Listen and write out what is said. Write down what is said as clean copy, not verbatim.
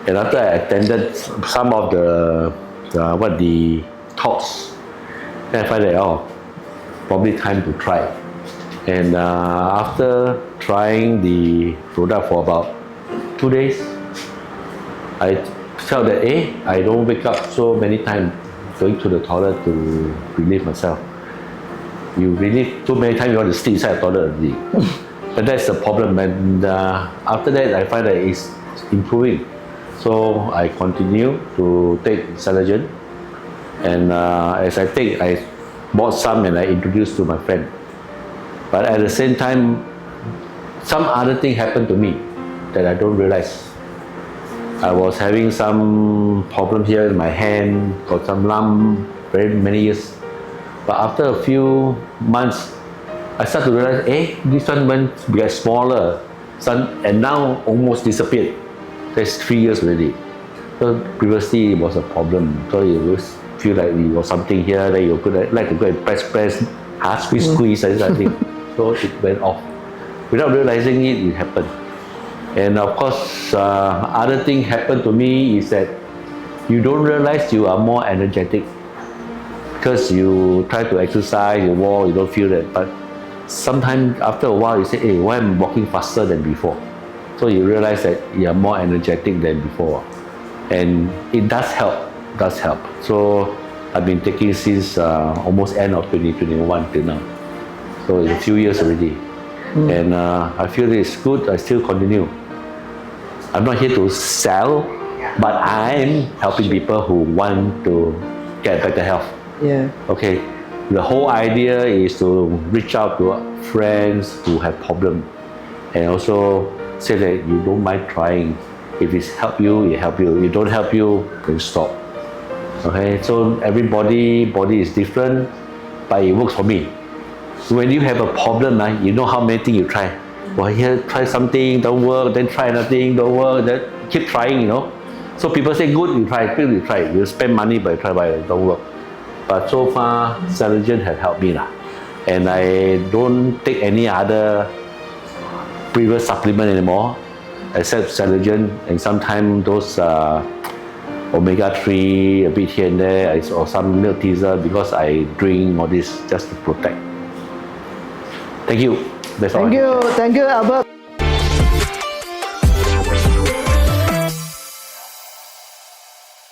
And after I attended some of the talks, then I find that probably time to try. And after trying the product for about 2 days, I felt that I don't wake up so many times going to the toilet to relieve myself. You relieve too many times, you want to sleep inside the toilet already. But that's the problem. And after that, I find that it's improving. So I continue to take Celergen. And as I bought some and I introduced to my friend. But at the same time, some other thing happened to me that I don't realize. I was having some problem here in my hand, got some lump, very many years. But after a few months, I started to realize, this one went get smaller, and now almost disappeared. That's 3 years already. So previously it was a problem. So you always feel like you got something here, then you like to go and press, squeeze, I think. So it went off. Without realizing it, it happened. And of course, other thing happened to me is that you don't realize you are more energetic because you try to exercise, you walk, you don't feel that. But sometimes after a while, you say, why am I walking faster than before? So you realize that you are more energetic than before. And it does help, So I've been taking since almost end of 2021 till now. So it's a few years already. And I feel it's good, I still continue. I'm not here to sell, but I'm helping people who want to get better health. Yeah. Okay. The whole idea is to reach out to friends who have problems and also say that you don't mind trying. If it's help you, it help you. If it don't help you, then stop. Okay. So everybody body is different, but it works for me. When you have a problem, you know how many things you try. Well, here, try something, don't work, then try another thing, don't work, then keep trying, So people say, good, you try, good, you try. You spend money, but you try, but it don't work. But so far, Celergen has helped me. And I don't take any other previous supplement anymore, except Celergen, and sometimes those omega-3, a bit here and there, or some milk teaser, because I drink all this just to protect. Thank you. That's all. Thank you, Albert.